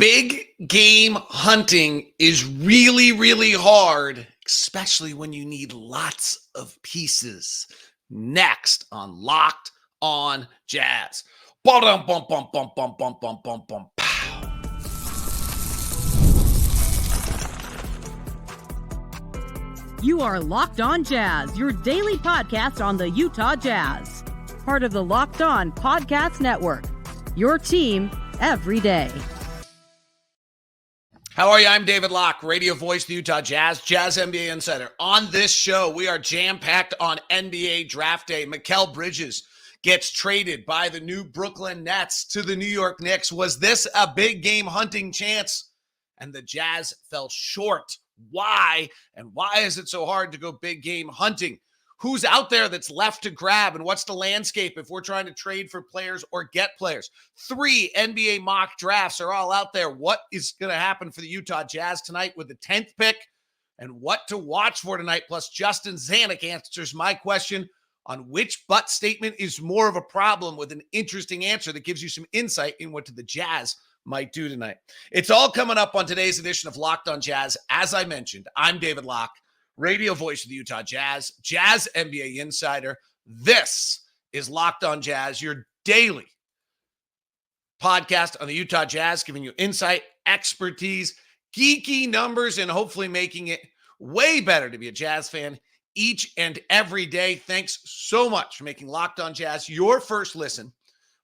Big game hunting is really, really hard, especially when you need lots of pieces. Next on Locked on Jazz. Bum, bum, bum, bum, bum, bum, bum, bum, bum, pow. You are Locked on Jazz, your daily podcast on the Utah Jazz. Part of the Locked On Podcast Network. Your team every day. How are you? I'm David Locke, radio voice of the Utah Jazz, Jazz NBA insider. On this show, we are jam-packed on NBA draft day. Mikal Bridges gets traded by the new Brooklyn Nets to the New York Knicks. Was this a big game hunting chance? And the Jazz fell short. Why? And why is it so hard to go big game hunting? Who's out there that's left to grab, and what's the landscape if we're trying to trade for players or get players? 3 NBA mock drafts are all out there. What is going to happen for the Utah Jazz tonight with the 10th pick, and what to watch for tonight? Plus, Justin Zanik answers my question on which but statement is more of a problem, with an interesting answer that gives you some insight in what the Jazz might do tonight. It's all coming up on today's edition of Locked on Jazz. As I mentioned, I'm David Locke, radio voice of the Utah Jazz, Jazz NBA insider. This is Locked on Jazz, your daily podcast on the Utah Jazz, giving you insight, expertise, geeky numbers, and hopefully making it way better to be a Jazz fan each and every day. Thanks so much for making Locked on Jazz your first listen.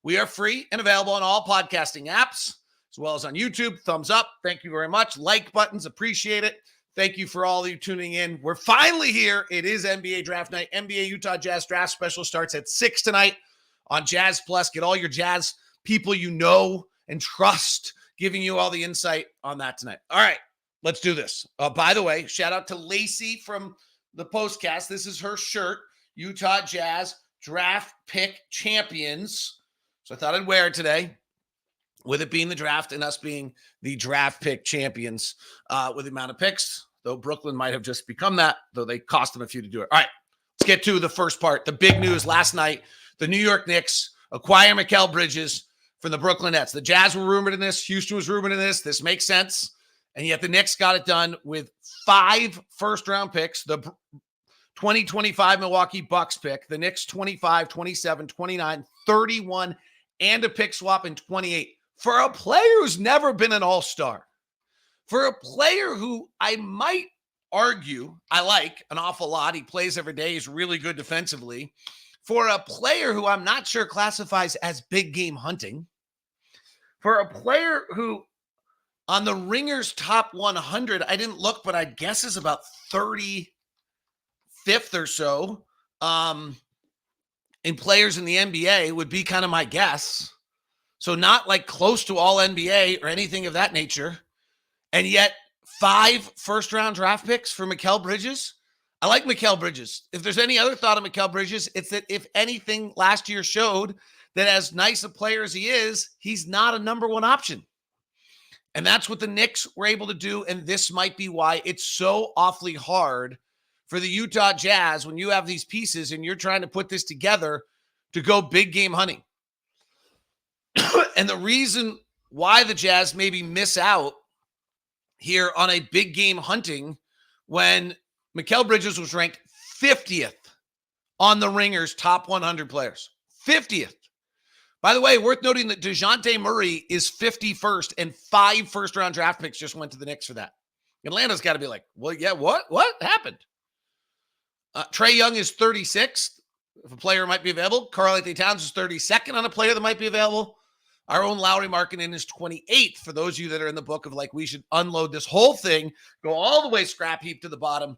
We are free and available on all podcasting apps, as well as on YouTube. Thumbs up. Thank you very much. Like buttons. Appreciate it. Thank you for all of you tuning in. We're finally here. It is NBA draft night. NBA Utah Jazz draft special starts at 6 tonight on Jazz Plus. Get all your Jazz people you know and trust giving you all the insight on that tonight. All right, let's do this. By the way, shout out to Lacey from the Postcast. This is her shirt, Utah Jazz Draft Pick Champions. So I thought I'd wear it today, with it being the draft and us being the draft pick champions with the amount of picks, though Brooklyn might have just become that, though they cost them a few to do it. All right, let's get to the first part. The big news last night, the New York Knicks acquire Mikal Bridges from the Brooklyn Nets. The Jazz were rumored in this. Houston was rumored in this. This makes sense. And yet the Knicks got it done with 5 first-round picks, the 2025 Milwaukee Bucks pick, the Knicks 25, 27, 29, 31, and a pick swap in 28. For a player who's never been an all-star, for a player who I might argue I like an awful lot, he plays every day, he's really good defensively, for a player who I'm not sure classifies as big game hunting, for a player who on the Ringer's top 100, I didn't look, but I guess is about 35th or so in players in the NBA would be kind of my guess. So not like close to all NBA or anything of that nature. And yet 5 first-round draft picks for Mikal Bridges. I like Mikal Bridges. If there's any other thought of Mikal Bridges, it's that if anything last year showed that as nice a player as he is, he's not a number 1 option. And that's what the Knicks were able to do. And this might be why it's so awfully hard for the Utah Jazz when you have these pieces and you're trying to put this together to go big game hunting. And the reason why the Jazz maybe miss out here on a big game hunting when Mikal Bridges was ranked 50th on the Ringer's top 100 players. 50th. By the way, worth noting that DeJounte Murray is 51st, and 5 first-round draft picks just went to the Knicks for that. Atlanta's got to be like, well, yeah, what happened? Trae Young is 36th, if a player might be available. Karl-Anthony Towns is 32nd on a player that might be available. Our own Lauri Markkanen is 28th. For those of you that are in the book of like, we should unload this whole thing, go all the way scrap heap to the bottom.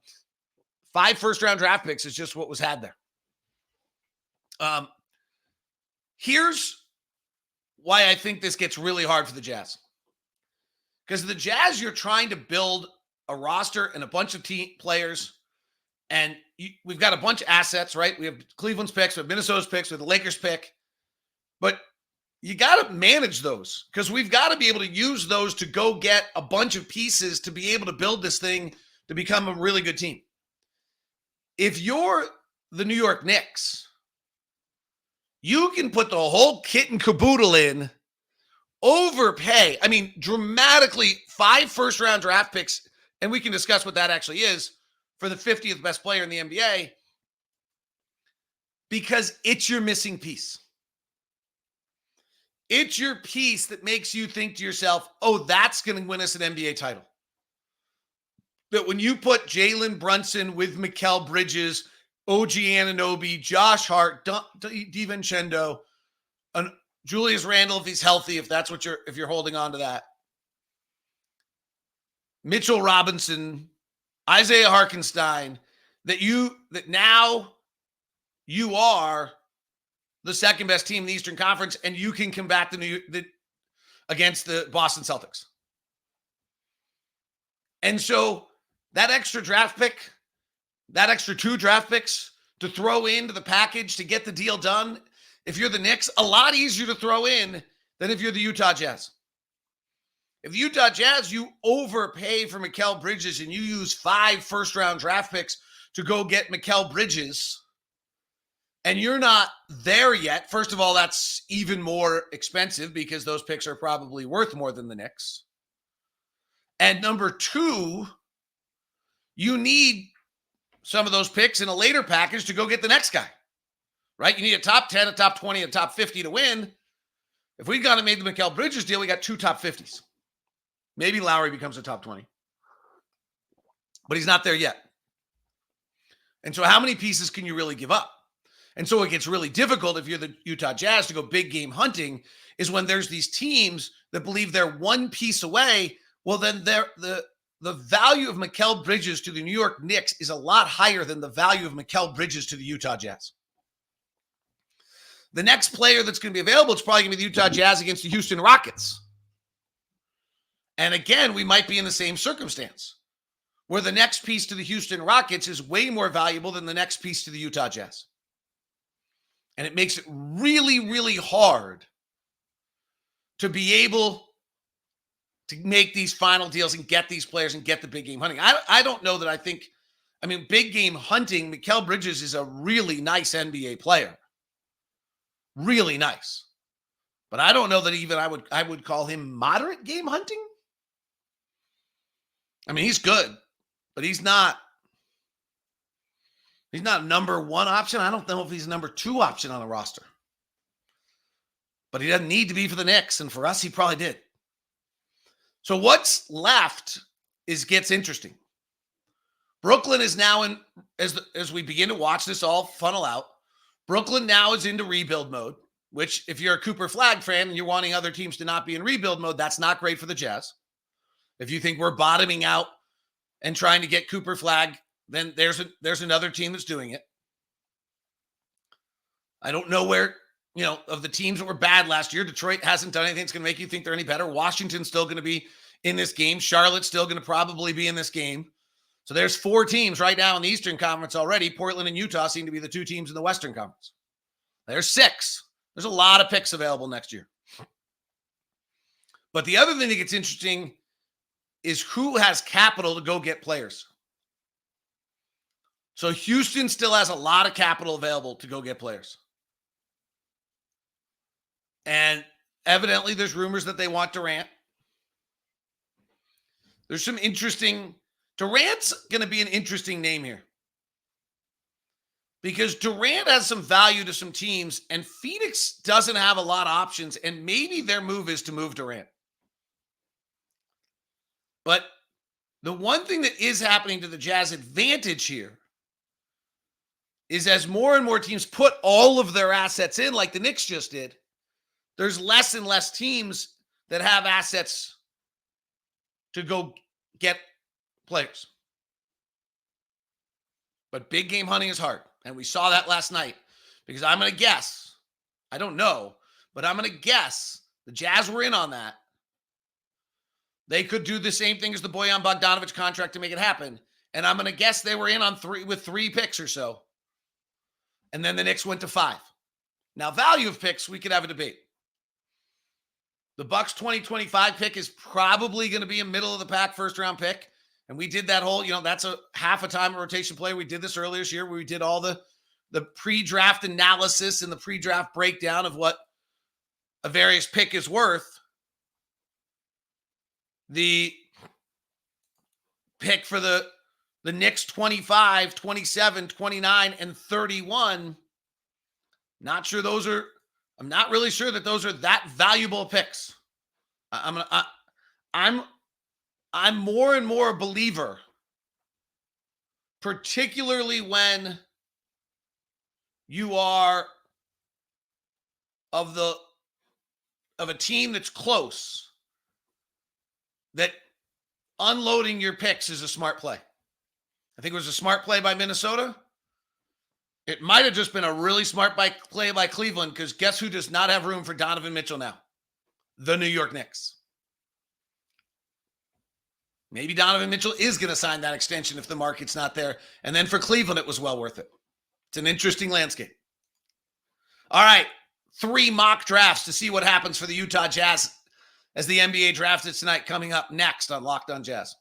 5 first-round draft picks is just what was had there. Here's why I think this gets really hard for the Jazz. Because the Jazz, you're trying to build a roster and a bunch of team players, and we've got a bunch of assets, right? We have Cleveland's picks, we have Minnesota's picks, we have the Lakers pick, but you got to manage those because we've got to be able to use those to go get a bunch of pieces to be able to build this thing to become a really good team. If you're the New York Knicks, you can put the whole kit and caboodle in overpay. I mean, dramatically 5 first-round draft picks, and we can discuss what that actually is for the 50th best player in the NBA, because it's your missing piece. It's your piece that makes you think to yourself, oh, that's going to win us an NBA title. But when you put Jalen Brunson with Mikal Bridges, OG Anunoby, Josh Hart, DiVincenzo, Julius Randle, if he's healthy, if you're holding on to that, Mitchell Robinson, Isaiah Hartenstein, that now you are the second best team in the Eastern Conference, and you can combat against the Boston Celtics. And so that extra draft pick, that extra 2 draft picks to throw into the package to get the deal done, if you're the Knicks, a lot easier to throw in than if you're the Utah Jazz. If the Utah Jazz, you overpay for Mikal Bridges and you use 5 first-round draft picks to go get Mikal Bridges, and you're not there yet. First of all, that's even more expensive because those picks are probably worth more than the Knicks. And number 2, you need some of those picks in a later package to go get the next guy, right? You need a top 10, a top 20, a top 50 to win. If we'd gone and made the Mikal Bridges deal, we got 2 top 50s. Maybe Lowry becomes a top 20. But he's not there yet. And so how many pieces can you really give up? And so it gets really difficult if you're the Utah Jazz to go big game hunting, is when there's these teams that believe they're one piece away. Well, then the value of Mikal Bridges to the New York Knicks is a lot higher than the value of Mikal Bridges to the Utah Jazz. The next player that's going to be available is probably going to be the Utah Jazz against the Houston Rockets. And again, we might be in the same circumstance where the next piece to the Houston Rockets is way more valuable than the next piece to the Utah Jazz. And it makes it really, really hard to be able to make these final deals and get these players and get the big game hunting. I don't know that I mean, big game hunting, Mikal Bridges is a really nice NBA player. Really nice. But I don't know that even I would call him moderate game hunting. I mean, he's good, but he's not number 1 option. I don't know if he's number 2 option on the roster. But he doesn't need to be for the Knicks, and for us, he probably did. So what's left gets interesting. Brooklyn is now in, as we begin to watch this all funnel out, Brooklyn now is into rebuild mode, which if you're a Cooper Flag fan and you're wanting other teams to not be in rebuild mode, that's not great for the Jazz. If you think we're bottoming out and trying to get Cooper Flag, then there's another team that's doing it. I don't know where, of the teams that were bad last year, Detroit hasn't done anything that's going to make you think they're any better. Washington's still going to be in this game. Charlotte's still going to probably be in this game. So there's 4 teams right now in the Eastern Conference already. Portland and Utah seem to be the 2 teams in the Western Conference. There's 6. There's a lot of picks available next year. But the other thing that gets interesting is who has capital to go get players. So Houston still has a lot of capital available to go get players. And evidently there's rumors that they want Durant. There's some interesting... Durant's going to be an interesting name here. Because Durant has some value to some teams, and Phoenix doesn't have a lot of options, and maybe their move is to move Durant. But the one thing that is happening to the Jazz advantage here is as more and more teams put all of their assets in, like the Knicks just did, there's less and less teams that have assets to go get players. But big game hunting is hard. And we saw that last night because I'm going to guess, I don't know, but I'm going to guess the Jazz were in on that. They could do the same thing as the Bojan Bogdanovic contract to make it happen. And I'm going to guess they were in on 3 picks or so. And then the Knicks went to 5. Now, value of picks, we could have a debate. The Bucks 2025 pick is probably going to be a middle of the pack first round pick. And we did that whole, that's a half a time rotation player. We did this earlier this year where we did all the pre-draft analysis and the pre-draft breakdown of what a various pick is worth. the pick for the Knicks 25, 27, 29, and 31. I'm not really sure that those are that valuable picks. I'm more and more a believer, particularly when you are of a team that's close, that unloading your picks is a smart play. I think it was a smart play by Minnesota. It might have just been a really smart play by Cleveland, because guess who does not have room for Donovan Mitchell now? The New York Knicks. Maybe Donovan Mitchell is going to sign that extension if the market's not there. And then for Cleveland, it was well worth it. It's an interesting landscape. All right, 3 mock drafts to see what happens for the Utah Jazz as the NBA drafted tonight, coming up next on Locked On Jazz.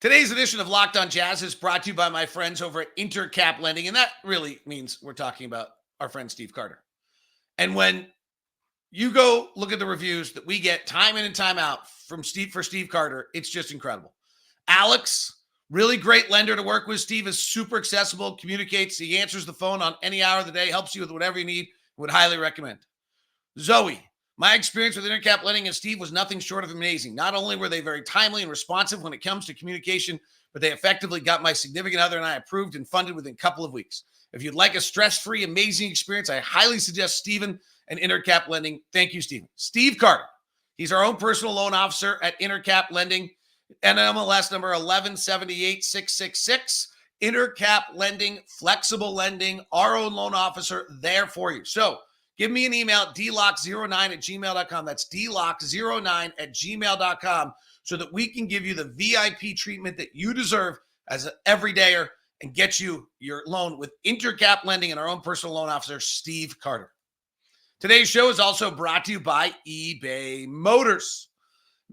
Today's edition of Locked On Jazz is brought to you by my friends over at Intercap Lending, and that really means we're talking about our friend Steve Carter. And when you go look at the reviews that we get time in and time out from Steve Carter, it's just incredible. Alex, really great lender to work with. Steve is super accessible, communicates. He answers the phone on any hour of the day, helps you with whatever you need. Would highly recommend. Zoe, my experience with Intercap Lending and Steve was nothing short of amazing. Not only were they very timely and responsive when it comes to communication, but they effectively got my significant other and I approved and funded within a couple of weeks. If you'd like a stress-free, amazing experience, I highly suggest Steven and Intercap Lending. Thank you, Steven. Steve Carter. He's our own personal loan officer at Intercap Lending. NMLS number 1178666. Intercap Lending, flexible lending, our own loan officer there for you. So give me an email, dlock09@gmail.com. That's dlock09@gmail.com, so that we can give you the VIP treatment that you deserve as an everydayer and get you your loan with Intercap Lending and our own personal loan officer, Steve Carter. Today's show is also brought to you by eBay Motors.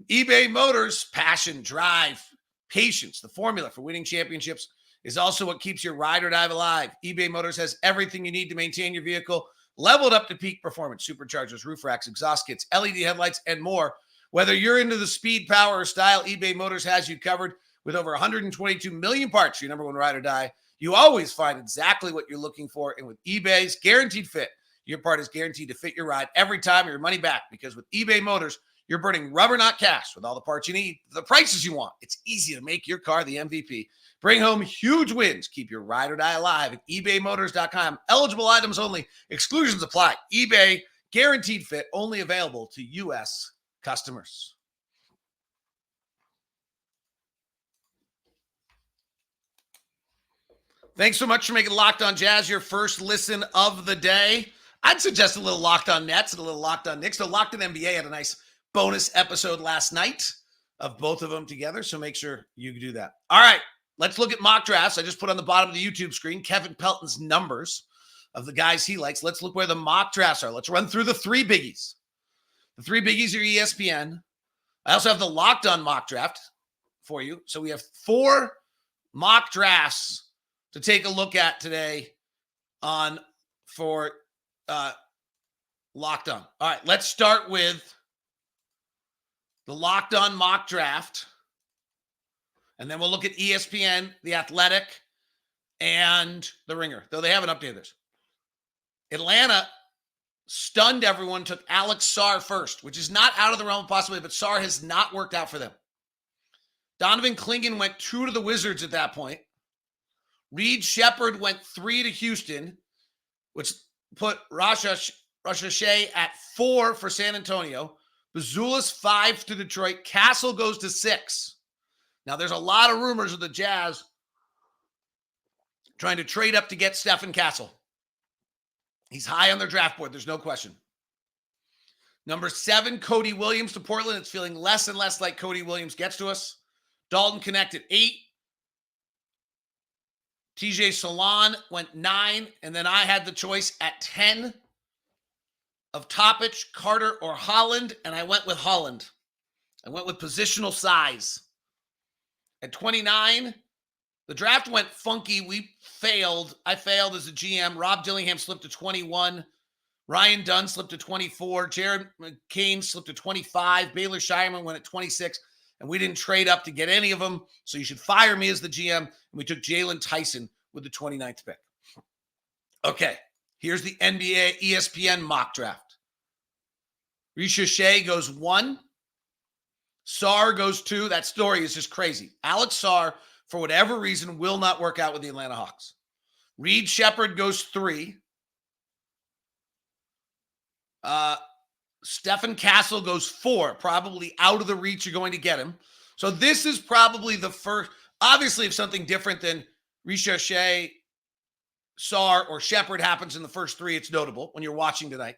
eBay Motors, passion, drive, patience, the formula for winning championships, is also what keeps your ride or die alive. eBay Motors has everything you need to maintain your vehicle leveled up to peak performance: superchargers, roof racks, exhaust kits, LED headlights, and more. Whether you're into the speed, power, or style, eBay Motors has you covered. With over 122 million parts for your number one ride or die, you always find exactly what you're looking for. And with eBay's Guaranteed Fit, your part is guaranteed to fit your ride every time, or your money back. Because with eBay Motors, you're burning rubber, not cash, with all the parts you need, the prices you want. It's easy to make your car the MVP. Bring home huge wins. Keep your ride or die alive at ebaymotors.com. Eligible items only. Exclusions apply. eBay Guaranteed Fit, only available to U.S. customers. Thanks so much for making Locked On Jazz your first listen of the day. I'd suggest a little Locked On Nets and a little Locked On Knicks. So Locked On NBA had a nice bonus episode last night of both of them together, so make sure you do that. All right, let's look at mock drafts. I just put on the bottom of the YouTube screen Kevin Pelton's numbers of the guys he likes. Let's look where the mock drafts are. Let's run through the 3 biggies. The 3 biggies are ESPN. I also have the Locked On mock draft for you. So we have 4 mock drafts to take a look at today for Locked On. All right, let's start with the Locked On mock draft, and then we'll look at ESPN, The Athletic, and The Ringer, though they haven't updated this. Atlanta stunned everyone, took Alex Sarr first, which is not out of the realm of possibility, but Sarr has not worked out for them. Donovan Clingan went 2 to the Wizards at that point. Reed Shepherd went 3 to Houston, which put Rasha Shea at 4 for San Antonio. Bazulis 5 to Detroit. Castle goes to 6. Now, there's a lot of rumors of the Jazz trying to trade up to get Stephen Castle. He's high on their draft board. There's no question. Number 7, Cody Williams to Portland. It's feeling less and less like Cody Williams gets to us. Dalton Connect at 8. TJ Salon went 9, and then I had the choice at 10 of Topic, Carter, or Holland, and I went with Holland. I went with positional size. At 29, the draft went funky. I failed as a GM. Rob Dillingham slipped to 21. Ryan Dunn slipped to 24. Jared McCain slipped to 25. Baylor Shireman went at 26. And we didn't trade up to get any of them. So you should fire me as the GM. And we took Jalen Tyson with the 29th pick. Okay, here's the NBA ESPN mock draft. Risha Shea goes 1. Sarr goes 2. That story is just crazy. Alex Sarr, for whatever reason, will not work out with the Atlanta Hawks. Reed Shepherd goes 3. Stephen Castle goes 4, probably out of the reach you're going to get him. So this is probably the first, obviously if something different than Risha Shea, Sarr, or Shepherd happens in the first 3, it's notable when you're watching tonight.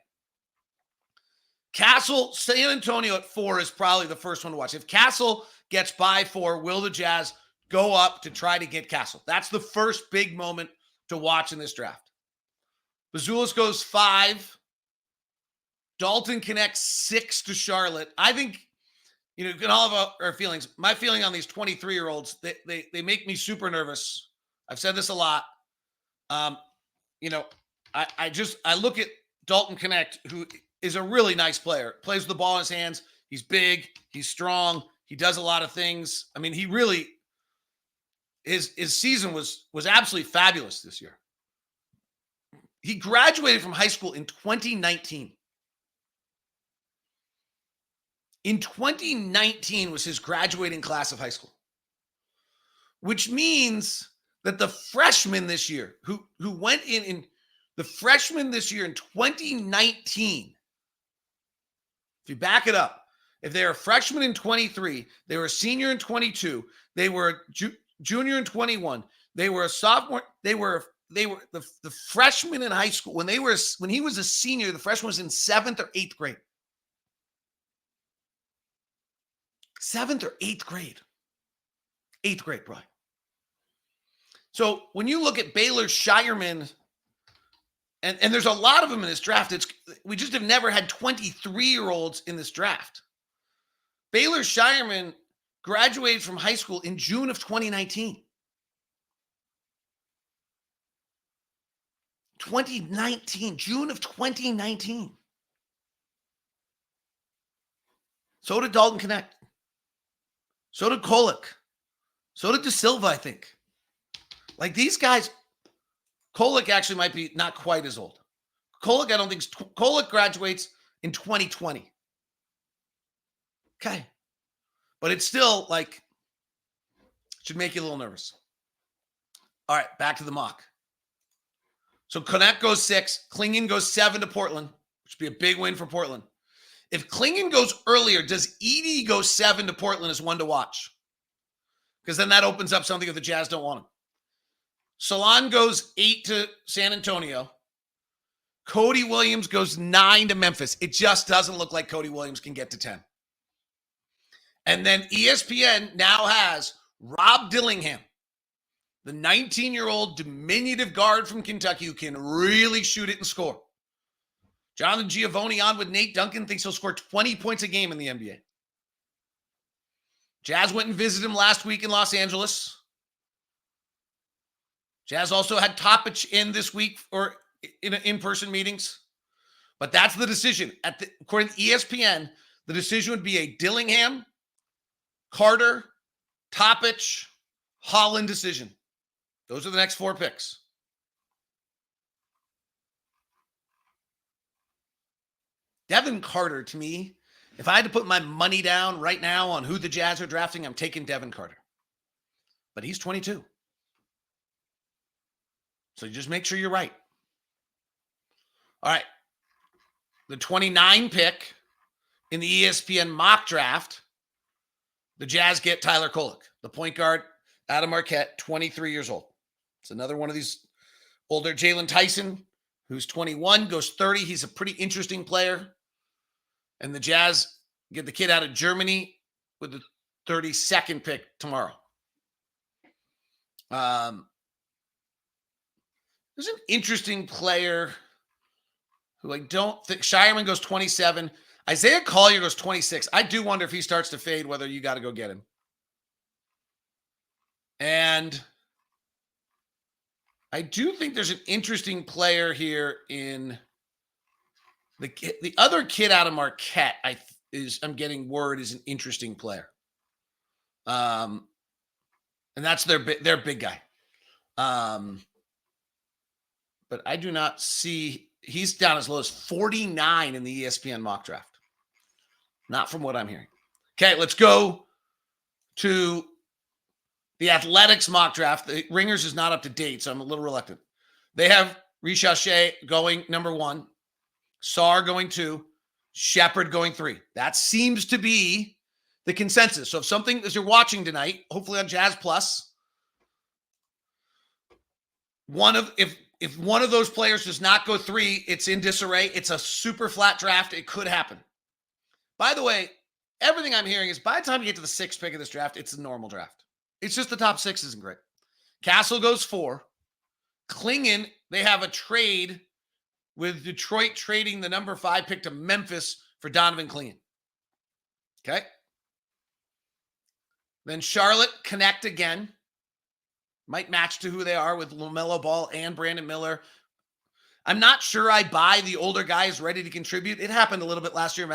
Castle, San Antonio at 4 is probably the first one to watch. If Castle gets by 4, will the Jazz go up to try to get Castle? That's the first big moment to watch in this draft. Bazulis goes 5. Dalton connects 6 to Charlotte. I think, you know, you can all have our feelings. My feeling on these 23-year-olds, they make me super nervous. I've said this a lot. You know, I look at Dalton Connect, who is a really nice player, plays with the ball in his hands. He's big, he's strong, he does a lot of things. I mean, he really, his season was absolutely fabulous this year. He graduated from high school in 2019. In 2019 was his graduating class of high school, which means that the freshmen this year who went in the freshmen this year in 2019, if you back it up, if they were a freshman in 23, they were a senior in 22, they were junior in 21, they were a sophomore, they were the freshman in high school. When he was a senior, the freshman was in 7th or 8th grade. 7th or 8th grade. 8th grade, probably. So when you look at Baylor Shireman, and there's a lot of them in this draft, we just have never had 23-year-olds in this draft. Baylor Shireman graduated from high school in June of 2019. 2019, June of 2019. So did Dalton Connect. So did Kolek. So did De Silva, I think. Like these guys, Kolek actually might be not quite as old. Kolek, I don't think, Kolek graduates in 2020. Okay. But it's still like, should make you a little nervous. All right, back to the mock. So Connect goes 6, Klingon goes 7 to Portland, which would be a big win for Portland. If Klingon goes earlier, does Edey go 7 to Portland as one to watch? Because then that opens up something if the Jazz don't want him. Salon goes 8 to San Antonio. Cody Williams goes 9 to Memphis. It just doesn't look like Cody Williams can get to 10. And then ESPN now has Rob Dillingham, the 19-year-old diminutive guard from Kentucky who can really shoot it and score. Jonathan Giovanni on with Nate Duncan, thinks he'll score 20 points a game in the NBA. Jazz went and visited him last week in Los Angeles. Jazz also had Topic in this week or in in-person meetings. But that's the decision. According to ESPN, the decision would be a Dillingham, Carter, Topic, Holland decision. Those are the next 4 picks. Devin Carter, to me, if I had to put my money down right now on who the Jazz are drafting, I'm taking Devin Carter. But he's 22. So just make sure you're right. All right. The 29 pick in the ESPN mock draft, the Jazz get Tyler Kolek, the point guard out of Marquette, 23 years old. It's another one of these older. Jalen Tyson, who's 21, goes 30. He's a pretty interesting player. And the Jazz get the kid out of Germany with the 32nd pick tomorrow. There's an interesting player who I don't think, Shireman goes 27. Isaiah Collier goes 26. I do wonder if he starts to fade, whether you got to go get him. And I do think there's an interesting player here in The other kid out of Marquette, I'm getting word is an interesting player. And that's their big guy. But I do not see, he's down as low as 49 in the ESPN mock draft. Not from what I'm hearing. Okay, let's go to the Athletics mock draft. The Ringers is not up to date, so I'm a little reluctant. They have Richache going number 1, Sarr going 2, Shepard going 3. That seems to be the consensus. So if something, as you're watching tonight, hopefully on Jazz Plus, if one of those players does not go 3, it's in disarray. It's a super flat draft. It could happen. By the way, everything I'm hearing is by the time you get to the 6th pick of this draft, it's a normal draft. It's just the top 6 isn't great. Castle goes 4. Klingon, they have a trade with Detroit trading the number 5 pick to Memphis for Donovan Klingon. Okay. Then Charlotte connect again. Might match to who they are with LaMelo Ball and Brandon Miller. I'm not sure I buy the older guys ready to contribute. It happened a little bit last year.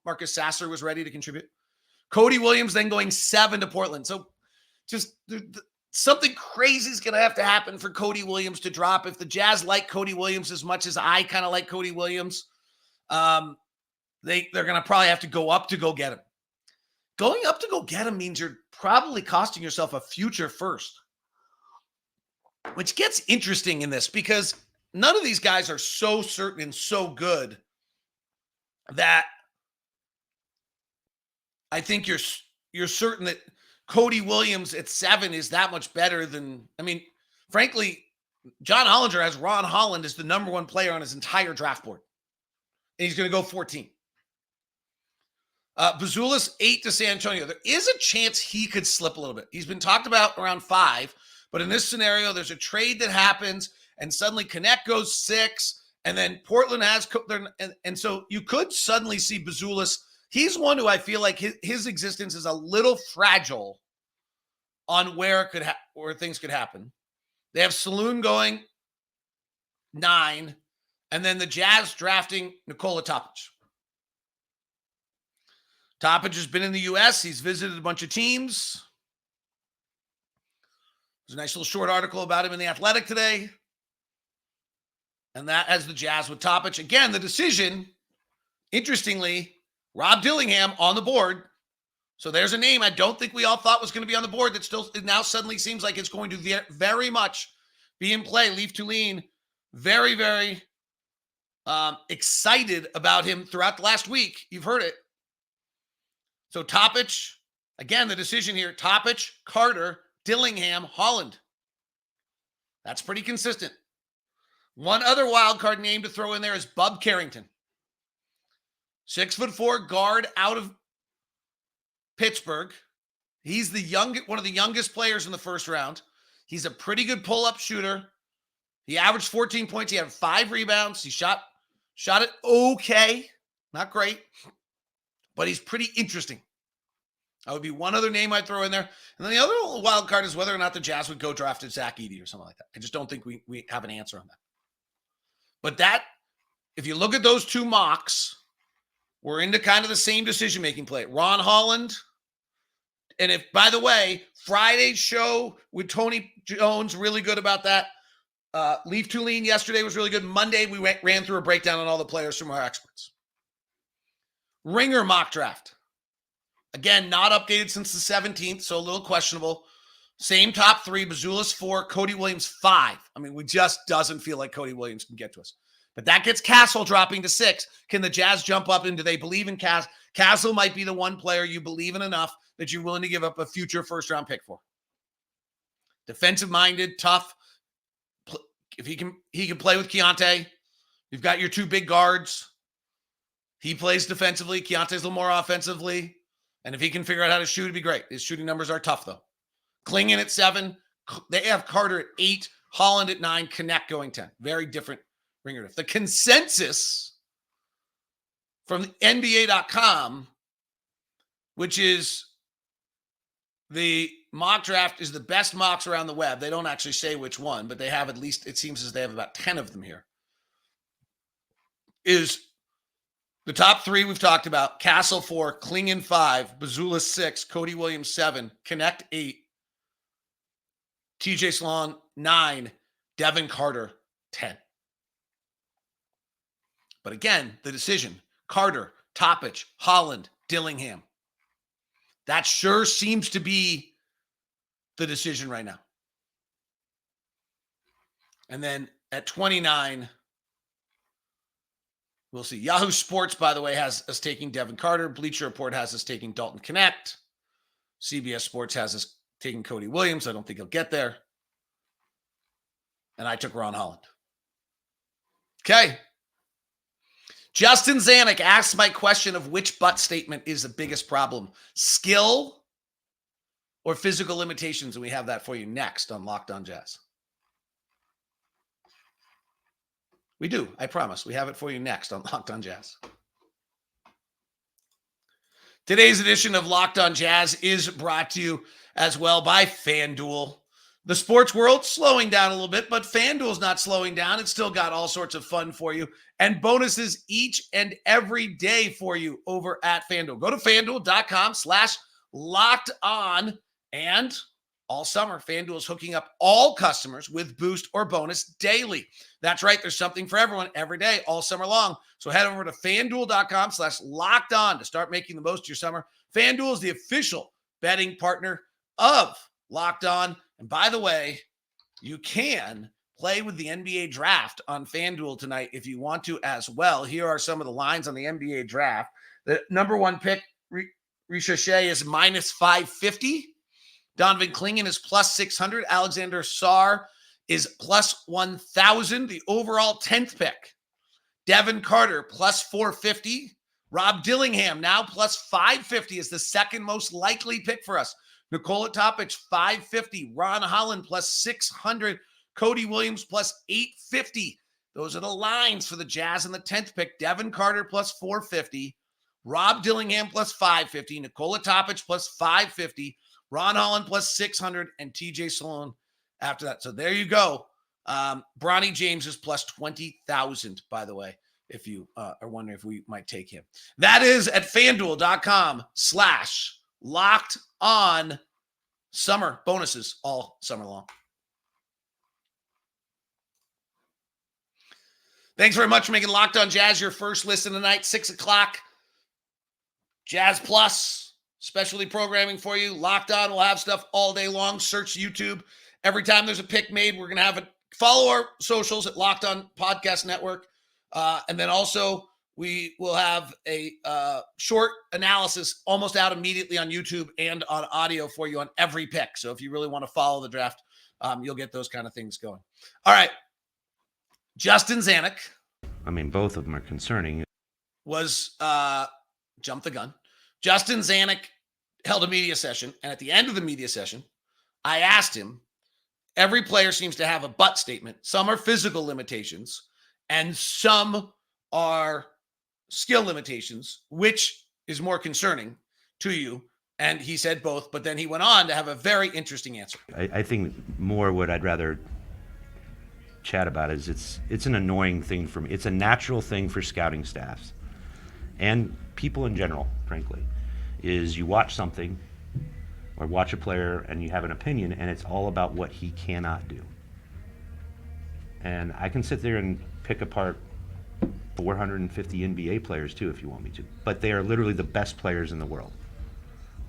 Marcus Sasser was ready to contribute. Cody Williams then going 7 to Portland. So just something crazy is going to have to happen for Cody Williams to drop. If the Jazz like Cody Williams as much as I kind of like Cody Williams, they're going to probably have to go up to go get him. Going up to go get him means you're probably costing yourself a future first, which gets interesting in this because none of these guys are so certain and so good that I think you're certain that Cody Williams at 7 is that much better than, I mean, frankly, John Hollinger has Ron Holland as the number 1 player on his entire draft board. And he's going to go 14. Bazulis 8 to San Antonio. There is a chance he could slip a little bit. He's been talked about around 5, but in this scenario, there's a trade that happens and suddenly Connect goes 6 and then Portland has, and so you could suddenly see Bazulis. He's one who I feel like his existence is a little fragile on where things could happen. They have Saloon going 9, and then the Jazz drafting Nikola Topic. Topic has been in the U.S. He's visited a bunch of teams. There's a nice little short article about him in The Athletic today. And that has the Jazz with Topic. Again, the decision, interestingly, Rob Dillingham on the board. So there's a name I don't think we all thought was going to be on the board that still now suddenly seems like it's going to very much be in play. Leaf Tulane, very, very excited about him throughout the last week. You've heard it. So Topic, again, the decision here, Topic, Carter, Dillingham, Holland. That's pretty consistent. One other wild card name to throw in there is Bub Carrington. 6'4" guard out of Pittsburgh. He's one of the youngest players in the first round. He's a pretty good pull-up shooter. He averaged 14 points. He had 5 rebounds. He shot it okay. Not great, but he's pretty interesting. That would be one other name I'd throw in there. And then the other wild card is whether or not the Jazz would go draft Zach Edey or something like that. I just don't think we have an answer on that. But if you look at those 2 mocks, we're into kind of the same decision-making play. Ron Holland. And if, by the way, Friday's show with Tony Jones, really good about that. Leaf Tulane yesterday was really good. Monday, we ran through a breakdown on all the players from our experts. Ringer mock draft. Again, not updated since the 17th, so a little questionable. Same top 3, Bazulis 4, Cody Williams 5. I mean, we just doesn't feel like Cody Williams can get to us. But that gets Castle dropping to 6. Can the Jazz jump up and do they believe in Castle? Castle might be the one player you believe in enough that you're willing to give up a future first-round pick for. Defensive-minded, tough. If he can play with Keontae. You've got your 2 big guards. He plays defensively. Keontae's a little more offensively. And if he can figure out how to shoot, it'd be great. His shooting numbers are tough, though. Klingon at 7. They have Carter at 8. Holland at 9. Connect going 10. Very different ringer. The consensus from NBA.com, which is the mock draft, is the best mocks around the web. They don't actually say which one, but they have at least, it seems as they have about 10 of them here, is The top three we've talked about: Castle 4, Klingon 5, Bazula 6, Cody Williams 7, Connect 8, TJ Sloan 9, Devin Carter 10. But again, the decision: Carter, Topic, Holland, Dillingham. That sure seems to be the decision right now. And then at 29, we'll see. Yahoo Sports, by the way, has us taking Devin Carter. Bleacher Report has us taking Dalton Connect. CBS Sports has us taking Cody Williams. I don't think he'll get there. And I took Ron Holland. Okay. Justin Zanik asked my question of which but statement is the biggest problem: skill or physical limitations? And we have that for you next on Locked On Jazz. We do, I promise. We have it for you next on Locked On Jazz. Today's edition of Locked On Jazz is brought to you as well by FanDuel. The sports world slowing down a little bit, but FanDuel's not slowing down. It's still got all sorts of fun for you and bonuses each and every day for you over at FanDuel. Go to FanDuel.com/LockedOn, and all summer, FanDuel is hooking up all customers with boost or bonus daily. That's right. There's something for everyone every day, all summer long. So head over to FanDuel.com/LockedOn to start making the most of your summer. FanDuel is the official betting partner of Locked On. And by the way, you can play with the NBA draft on FanDuel tonight if you want to as well. Here are some of the lines on the NBA draft. The number one pick, Ricochet, is minus 550. Donovan Klingon is plus 600. Alexander Sarr is plus 1,000. The overall 10th pick, Devin Carter, plus 450. Rob Dillingham, now plus 550, is the second most likely pick for us. Nikola Topic, 550. Ron Holland, plus 600. Cody Williams, plus 850. Those are the lines for the Jazz in the 10th pick. Devin Carter, plus 450. Rob Dillingham, plus 550. Nikola Topic, plus 550. Ron Holland, plus 600. And TJ Sloan after that. So there you go. Bronny James is plus 20,000, by the way, if you are wondering if we might take him. That is at FanDuel.com/LockedOn. Summer bonuses all summer long. Thanks very much for making Locked On Jazz your first listen tonight. 6 o'clock. Jazz Plus, specialty programming for you. Locked On will have stuff all day long. Search YouTube. Every time there's a pick made, we're going to have it. Follow our socials at Locked On Podcast Network. And then also we will have a short analysis almost out immediately on YouTube and on audio for you on every pick. So if you really want to follow the draft, you'll get those kind of things going. All right. Justin Zanik. I mean, both of them are concerning. Was jump the gun. Justin Zanik held a media session. And at the end of the media session, I asked him, every player seems to have a but statement. Some are physical limitations and some are skill limitations. Which is more concerning to you? And he said both, but then he went on to have a very interesting answer. I think more what I'd rather chat about is it's an annoying thing for me. It's a natural thing for scouting staffs and people in general, frankly, is you watch something or watch a player and you have an opinion and it's all about what he cannot do. And I can sit there and pick apart 450 NBA players too if you want me to, but they are literally the best players in the world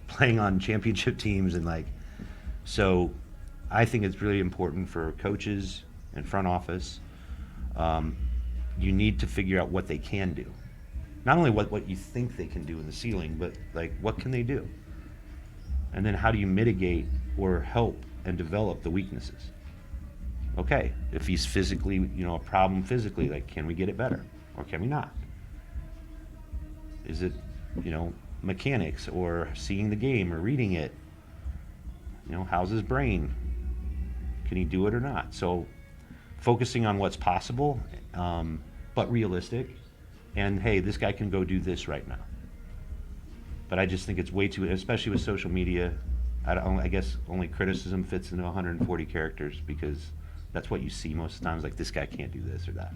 playing on championship teams. And so I think it's really important for coaches and front office. You need to figure out what they can do. Not only what you think they can do in the ceiling, but what can they do? And then how do you mitigate or help and develop the weaknesses? Okay, if he's physically, a problem physically, can we get it better or can we not? Is it, mechanics or seeing the game or reading it? How's his brain? Can he do it or not? So focusing on what's possible, but realistic. And hey, this guy can go do this right now. But I just think it's way too, especially with social media. I guess only criticism fits into 140 characters because that's what you see most of the times. This guy can't do this or that.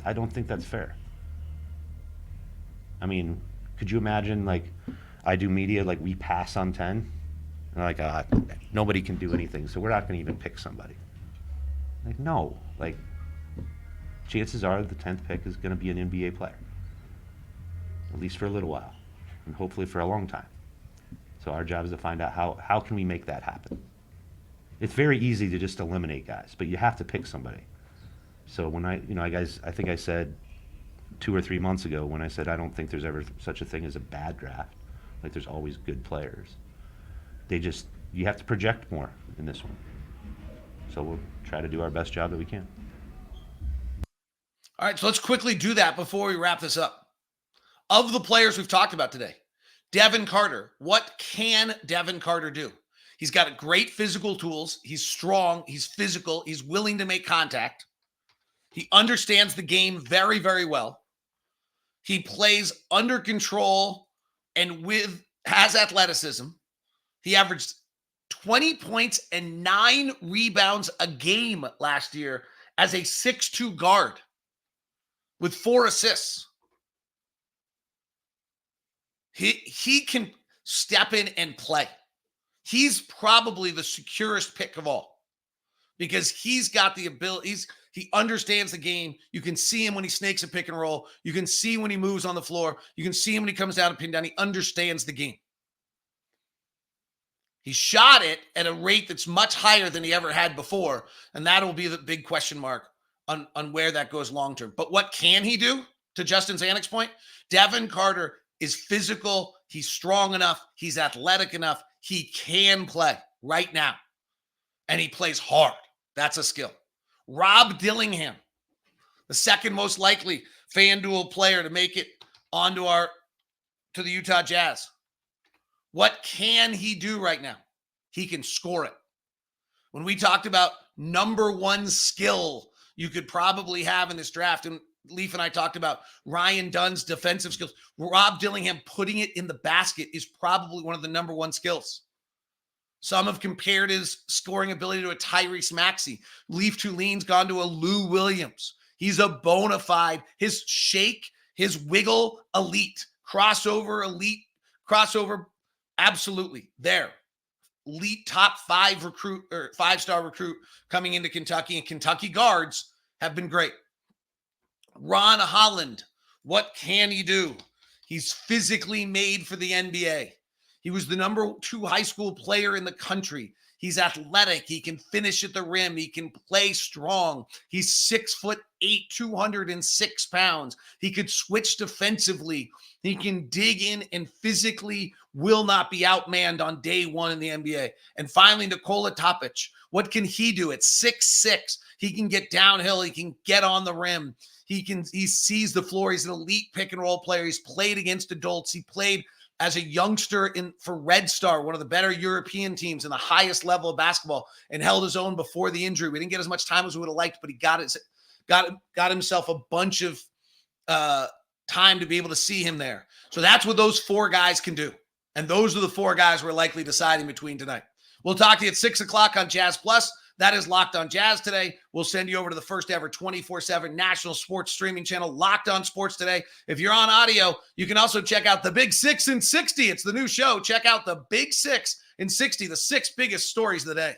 I don't think that's fair. I mean, could you imagine, like, I do media, like, we pass on 10? And like, nobody can do anything, so we're not going to even pick somebody. Like, no. Like, chances are the 10th pick is going to be an NBA player. At least for a little while. And hopefully for a long time. So our job is to find out how can we make that happen. It's very easy to just eliminate guys, but you have to pick somebody. So when I think I said 2 or 3 months ago when I said I don't think there's ever such a thing as a bad draft. Like, there's always good players. You have to project more in this one. So we'll try to do our best job that we can. All right, so let's quickly do that before we wrap this up. Of the players we've talked about today, Devin Carter, what can Devin Carter do? He's got great physical tools. He's strong. He's physical. He's willing to make contact. He understands the game very, very well. He plays under control and has athleticism. He averaged 20 points and 9 rebounds a game last year as a 6'2" guard with 4 assists. He can step in and play. He's probably the securest pick of all because he's got the abilities. He understands the game. You can see him when he snakes a pick and roll. You can see when he moves on the floor. You can see him when he comes down and pin down. He understands the game. He shot it at a rate that's much higher than he ever had before, and that'll be the big question mark on where that goes long term. But what can he do? To Justin Zanik's point, Devin Carter is physical. He's strong enough. He's athletic enough. He can play right now, and he plays hard. That's a skill. Rob Dillingham, the second most likely FanDuel player to make it to the Utah Jazz. What can he do right now? He can score it. When we talked about number one skill you could probably have in this draft, and Leaf and I talked about Ryan Dunn's defensive skills, Rob Dillingham putting it in the basket is probably one of the number one skills. Some have compared his scoring ability to a Tyrese Maxey. Leaf Tuline's gone to a Lou Williams. He's a bona fide, his shake, his wiggle, elite. Crossover, elite. Crossover, absolutely there. Elite top 5 recruit or 5-star recruit coming into Kentucky, and Kentucky guards have been great. Ron Holland, what can he do? He's physically made for the NBA. He was the number 2 high school player in the country. He's athletic. He can finish at the rim. He can play strong. He's 6'8", 206 pounds. He could switch defensively. He can dig in and physically will not be outmanned on day one in the NBA. And finally, Nikola Topic. What can he do? At 6'6", he can get downhill. He can get on the rim. He sees the floor. He's an elite pick and roll player. He's played against adults. He played as a youngster for Red Star, one of the better European teams in the highest level of basketball, and held his own before the injury. We didn't get as much time as we would have liked, but he got himself a bunch of time to be able to see him there. So that's what those 4 guys can do. And those are the 4 guys we're likely deciding between tonight. We'll talk to you at 6 o'clock on Jazz Plus. That is Locked On Jazz today. We'll send you over to the first ever 24/7 national sports streaming channel, Locked On Sports Today. If you're on audio, you can also check out the Big 6 in 60. It's the new show. Check out the Big 6 in 60, the 6 biggest stories of the day.